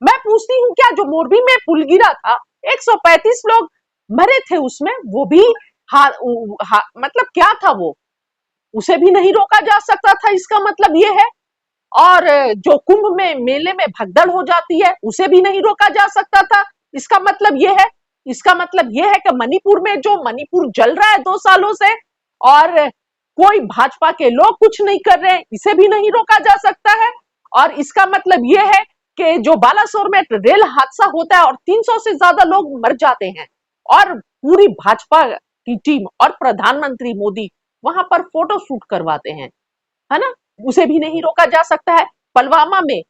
मैं पूछती हूँ, क्या जो मोरबी में पुल गिरा था, 135 लोग मरे थे उसमें, वो भी मतलब क्या था वो, उसे भी नहीं रोका जा सकता था, इसका मतलब ये है। और जो कुंभ में मेले में भगदड़ हो जाती है, उसे भी नहीं रोका जा सकता था, इसका मतलब ये है। इसका मतलब ये है कि मणिपुर में जो मणिपुर जल रहा है 2 सालों से, और कोई भाजपा के लोग कुछ नहीं कर रहे हैं, इसे भी नहीं रोका जा सकता है। और इसका मतलब ये है कि जो बालासोर में रेल हादसा होता है और 300 से ज्यादा लोग मर जाते हैं, और पूरी भाजपा की टीम और प्रधानमंत्री मोदी वहां पर फोटो शूट करवाते हैं, है ना, उसे भी नहीं रोका जा सकता है। पुलवामा में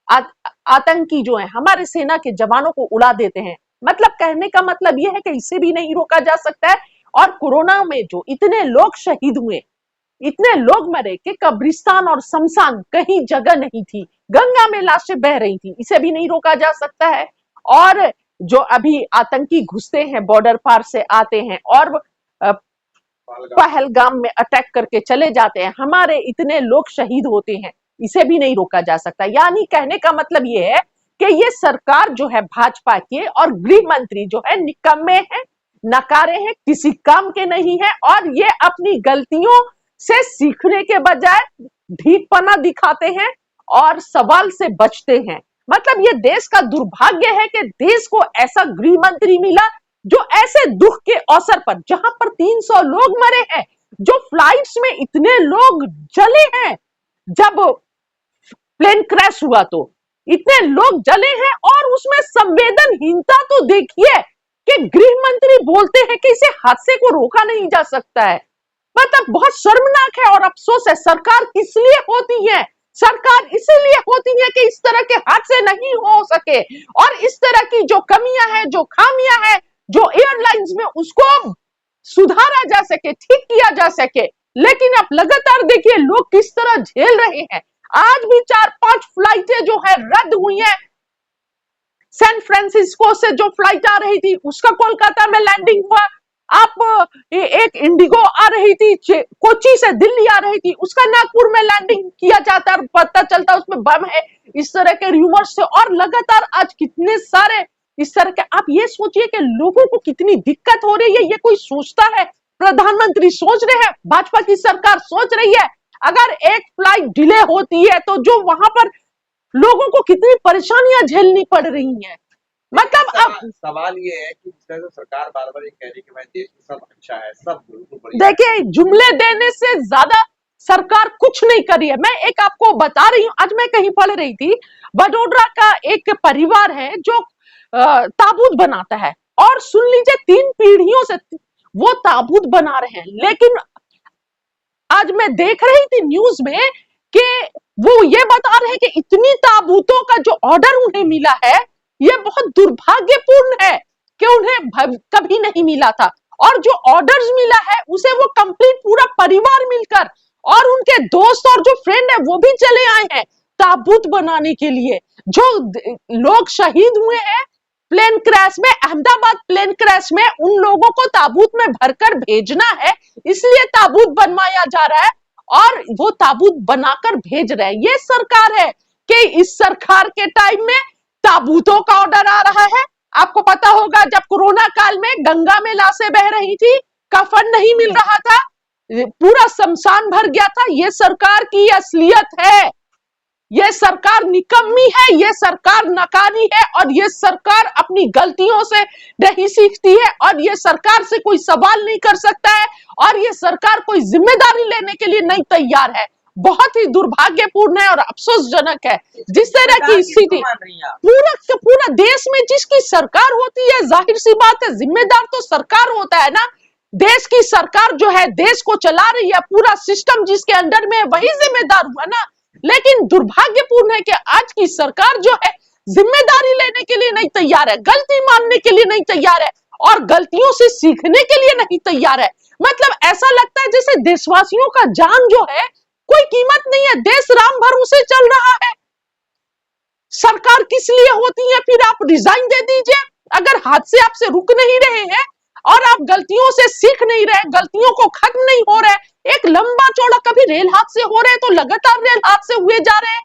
आतंकी जो है हमारे सेना के जवानों को उड़ा देते हैं, मतलब कहने का मतलब यह है कि इसे भी नहीं रोका जा सकता है। और कोरोना में जो इतने लोग शहीद हुए, इतने लोग मरे कि कब्रिस्तान और शमशान कहीं जगह नहीं थी, गंगा में लाशें बह रही थी, इसे भी नहीं रोका जा सकता है। और जो अभी आतंकी घुसते हैं, बॉर्डर पार से आते हैं और पहलगाम में अटैक करके चले जाते हैं, हमारे इतने लोग शहीद होते हैं, इसे भी नहीं रोका जा सकता। यानी कहने का मतलब ये है कि ये सरकार जो है भाजपा के और गृह मंत्री जो है निकम्मे हैं, नकारे हैं, किसी काम के नहीं है, और ये अपनी गलतियों से सीखने के बजाय ढीठपना दिखाते हैं और सवाल से बचते हैं। मतलब ये देश का दुर्भाग्य है कि देश को ऐसा गृह मंत्री मिला जो ऐसे दुख के अवसर पर, जहां पर 300 लोग मरे हैं, जो फ्लाइट्स में इतने लोग जले हैं, जब प्लेन क्रैश हुआ तो इतने लोग जले हैं, और उसमें संवेदनहीनता तो देखिए कि गृह मंत्री बोलते हैं कि इसे हादसे को रोका नहीं जा सकता है। मतलब बहुत शर्मनाक है और अफसोस है। सरकार किस लिए होती है? सरकार इसीलिए होती है कि इस तरह के हादसे नहीं हो सके, और इस तरह की जो कमियां हैं, जो खामियां हैं, जो एयरलाइंस में, उसको सुधारा जा सके, ठीक किया जा सके। लेकिन आप लगातार देखिए लोग किस तरह झेल रहे हैं। आज भी 4-5 फ्लाइटें जो है रद्द हुई हैं। सैन फ्रांसिस्को से जो फ्लाइट आ रही थी उसका कोलकाता में लैंडिंग हुआ। आप एक इंडिगो आ रही थी, कोची से दिल्ली आ रही थी, उसका नागपुर में लैंडिंग किया जाता है, पता चलता उसमें बम है। इस तरह के रूमर्स से और लगातार आज कितने सारे इस तरह के, आप ये सोचिए कि लोगों को कितनी दिक्कत हो रही है। ये कोई सोचता है? प्रधानमंत्री सोच रहे हैं, भाजपा की सरकार सोच रही है? अगर एक फ्लाइट डिले होती है तो जो वहां पर लोगों को कितनी परेशानियां झेलनी पड़ रही हैं। मतलब अब सवाल ये है कि जिस तरह से सरकार बार बार ये कह रही है कि भाई देश में सब अच्छा है, सब बिल्कुल बढ़िया। देखिए, जुमले देने से ज्यादा सरकार कुछ नहीं करी है। मैं एक आपको बता रही हूँ, आज मैं कहीं पढ़ रही थी, बड़ोदरा का एक परिवार है जो ताबूत बनाता है, और सुन लीजिए 3 पीढ़ियों से वो ताबूत बना रहे हैं। लेकिन आज मैं देख रही थी न्यूज में कि वो ये बता रहे हैं कि इतनी ताबूतों का जो ऑर्डर उन्हें मिला है, ये बहुत दुर्भाग्यपूर्ण है कि उन्हें कभी नहीं मिला था। और जो ऑर्डर्स मिला है उसे वो कंप्लीट पूरा परिवार मिलकर, और उनके दोस्त और जो फ्रेंड है वो भी चले आए हैं ताबूत बनाने के लिए। जो लोग शहीद हुए हैं प्लेन क्रैश में, अहमदाबाद प्लेन क्रैश में, उन लोगों को ताबूत में भरकर भेजना है, इसलिए ताबूत बनवाया जा रहा है, और वो ताबूत बनाकर भेज रहे हैं। ये सरकार है कि इस सरकार के टाइम में ताबूतों का ऑर्डर आ रहा है। आपको पता होगा जब कोरोना काल में गंगा में लाशें बह रही थी, कफन नहीं मिल रहा था, पूरा शमशान भर गया था। ये सरकार की असलियत है। ये सरकार निकम्मी है, ये सरकार नकारी है, और ये सरकार अपनी गलतियों से नहीं सीखती है, और ये सरकार से कोई सवाल नहीं कर सकता है, और ये सरकार कोई जिम्मेदारी लेने के लिए नहीं तैयार है। बहुत ही दुर्भाग्यपूर्ण है और अफसोसजनक है जिस तरह की स्थिति पूरा देश में जिसकी सरकार होती है, जाहिर सी बात है जिम्मेदार तो सरकार होता है ना। देश की सरकार जो है देश को चला रही है, पूरा सिस्टम जिसके अंडर में है वही जिम्मेदार हुआ ना। लेकिन दुर्भाग्यपूर्ण है कि आज की सरकार जो है जिम्मेदारी लेने के लिए नहीं तैयार है, गलती मानने के लिए नहीं तैयार है, और गलतियों से सीखने के लिए नहीं तैयार है। मतलब ऐसा लगता है जैसे देशवासियों का जान जो है कोई कीमत नहीं है, देश राम भरोसे चल रहा है। सरकार किस लिए होती है? फिर आप रिजाइन दे दीजिए। अगर हादसे आपसे रुक नहीं रहे हैं और आप गलतियों से सीख नहीं रहे, गलतियों को खत्म नहीं हो रहे, एक लंबा चौड़ा कभी रेल हादसे हो रहे हैं तो लगातार रेल हादसे हुए जा रहे हैं,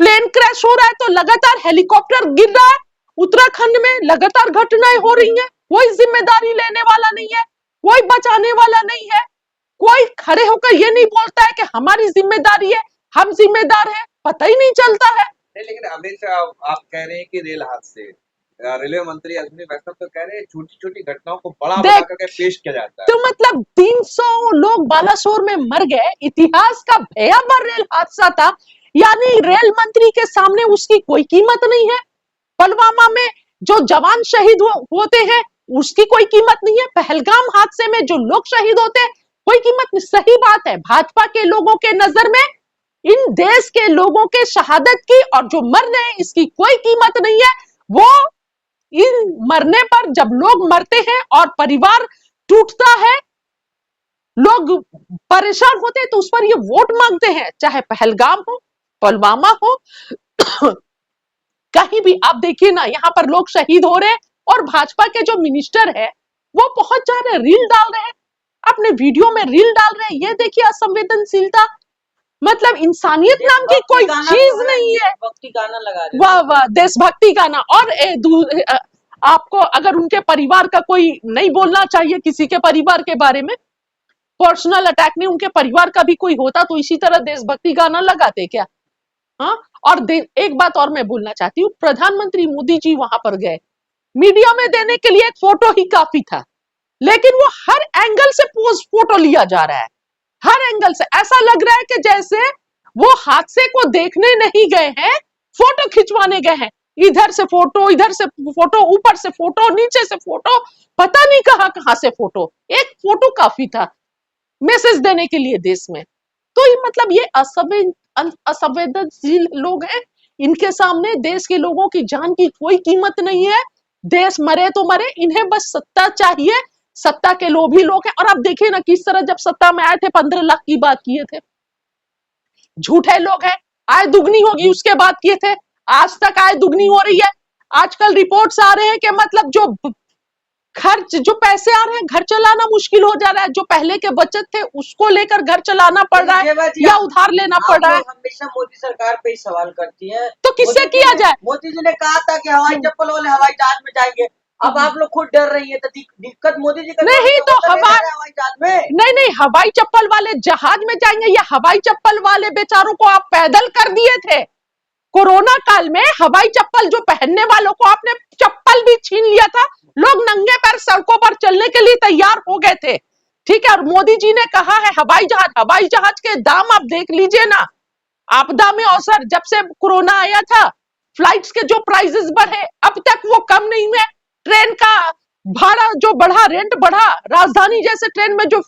प्लेन क्रैश हो रहा है तो लगातार हेलीकॉप्टर गिर रहा है, उत्तराखंड में लगातार घटनाएं हो रही हैं, कोई जिम्मेदारी लेने वाला नहीं है, कोई बचाने वाला नहीं है, कोई खड़े होकर ये नहीं बोलता है कि हमारी जिम्मेदारी है, हम जिम्मेदार हैं, पता ही नहीं चलता है। नहीं, लेकिन अमित शाह आप कह रहे हैं कि रेल हादसे, रेलवे मंत्री अश्विनी वैष्णव तो कह रहे हैं छोटी छोटी घटनाओं को बड़ा बना देख, करके पेश किया जाता है। तो मतलब 300 लोग बालासोर में मर गए, इतिहास का भयावह रेल हादसा था, यानी रेल मंत्री के सामने उसकी कोई कीमत नहीं है। पुलवामा में जो जवान शहीद होते हैं उसकी कोई कीमत नहीं है। पहलगाम हादसे में जो लोग शहीद होते हैं कोई कीमत नहीं। सही बात है, भाजपा के लोगों के नजर में इन देश के लोगों के शहादत की और जो मर रहे हैं इसकी कोई कीमत नहीं है। वो इन मरने पर जब लोग मरते हैं और परिवार टूटता है, लोग परेशान होते हैं तो उस पर ये वोट मांगते हैं, चाहे पहलगाम हो, पुलवामा हो, कहीं भी आप देखिए ना, यहाँ पर लोग शहीद हो रहे हैं और भाजपा के जो मिनिस्टर है वो पहुंच जा रहे हैं, रील डाल रहे हैं, अपने वीडियो में रील डाल रहे हैं। ये देखिए असंवेदनशीलता, मतलब इंसानियत नाम की कोई चीज नहीं है। भक्ति गाना लगा रहे वाह वाह, देशभक्ति गाना। और आपको अगर उनके परिवार का कोई नहीं बोलना चाहिए, किसी के परिवार के बारे में पर्सनल अटैक नहीं, उनके परिवार का भी कोई होता तो इसी तरह देशभक्ति गाना लगाते क्या? हाँ। और एक बात और मैं बोलना चाहती हूँ, प्रधानमंत्री मोदी जी वहां पर गए, मीडिया में देने के लिए एक फोटो ही काफी था, लेकिन वो हर एंगल से पोज फोटो लिया जा रहा है, हर एंगल से। ऐसा लग रहा है कि जैसे वो हादसे को देखने नहीं गए हैं, फोटो खिंचवाने गए हैं। इधर से फोटो, इधर से फोटो, ऊपर से फोटो, नीचे से फोटो, पता नहीं कहां से फोटो। एक फोटो काफी था मैसेज देने के लिए देश में। तो ये मतलब ये असंवेदनशील लोग हैं, इनके सामने देश के लोगों की जान की कोई कीमत नहीं है। देश मरे तो मरे, इन्हें बस सत्ता चाहिए, सत्ता के लोभी लोग हैं। और आप देखिए ना किस तरह जब सत्ता में आए थे 15 लाख की बात किए थे, झूठे लोग हैं, आय दुगनी होगी उसके बाद किए थे, आज तक आय दुगनी हो रही है। आजकल रिपोर्ट्स आ रहे हैं कि मतलब जो खर्च, जो पैसे आ रहे हैं, घर चलाना मुश्किल हो जा रहा है, जो पहले के बचत थे उसको लेकर घर चलाना पड़ रहा है या उधार लेना पड़ रहा है। हमेशा मोदी सरकार पे ही सवाल करती है, तो किससे किया जाए? मोदी जी ने कहा था कि हवाई चप्पल वाले हवाई जहाज में जाएंगे, अब आप लोग खुद डर रही है, तो दिक्कत मोदी जी का नहीं, तो हवाई जहाज में नहीं, हवाई चप्पल वाले जहाज में जाएंगे या हवाई चप्पल वाले बेचारों को आप पैदल कर दिए थे। कोरोना काल में हवाई चप्पल जो पहनने वालों को आपने चप्पल भी छीन लिया था, लोग नंगे पैर सड़कों पर चलने के लिए तैयार हो गए थे, ठीक है। और मोदी जी ने कहा है हवाई जहाज के दाम आप देख लीजिए ना, आपदा में अवसर, जब से कोरोना आया था फ्लाइट्स के जो प्राइसेस बढ़े अब तक वो कम नहीं हुए। ट्रेन का भाड़ा जो बढ़ा, रेंट बढ़ा, राजधानी जैसे ट्रेन में जो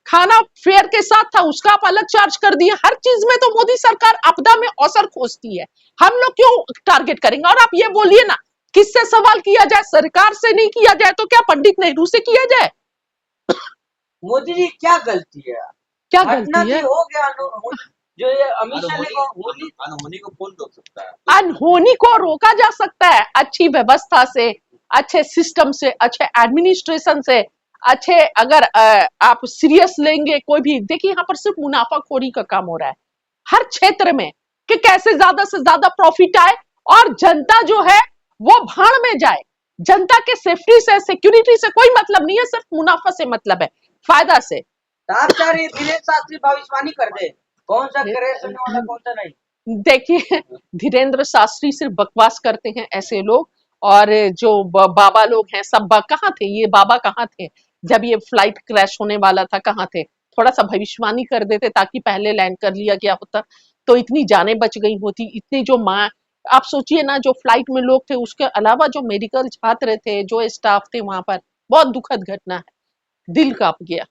खाना फेयर के साथ था उसका आप अलग चार्ज कर दिए। हर चीज में तो मोदी सरकार आपदा में अवसर खोजती है, हम लोग क्यों टारगेट करेंगे? और आप ये बोलिए ना किससे सवाल किया जाए? सरकार से नहीं किया जाए तो क्या पंडित नेहरू से किया जाए? मोदी जी क्या गलती है? क्या गलती है? हो गया जो ये अमित शाह ने अनहोनी को कौन रोक सकता है? अनहोनी को रोका जा सकता है अच्छी व्यवस्था से, अच्छे सिस्टम से, अच्छे एडमिनिस्ट्रेशन से, अच्छे अगर आप सीरियस लेंगे कोई भी। देखिए यहाँ पर सिर्फ मुनाफाखोरी का काम हो रहा है हर क्षेत्र में कि कैसे ज्यादा से ज्यादा प्रॉफिट आए और जनता जो है वो भाड़ में जाए। जनता के सेफ्टी से, सिक्योरिटी से कोई मतलब नहीं है, सिर्फ मुनाफा से मतलब है, फायदा से। आप चाह रहे धीरेन्द्र शास्त्री भविष्यवाणी कर दे कौन सा क्रैश होने वाला कौन सा नहीं? देखिए धीरेन्द्र शास्त्री सिर्फ बकवास करते हैं ऐसे लोग, और जो बाबा लोग हैं सब कहाँ थे? ये बाबा कहाँ थे जब ये फ्लाइट क्रैश होने वाला था? कहाँ थे? थोड़ा सा भविष्यवाणी कर देते ताकि पहले लैंड कर लिया गया होता तो इतनी जानें बच गई होती। इतनी जो माँ, आप सोचिए ना जो फ्लाइट में लोग थे उसके अलावा जो मेडिकल छात्र थे, जो स्टाफ थे वहां पर, बहुत दुखद घटना है, दिल कांप गया।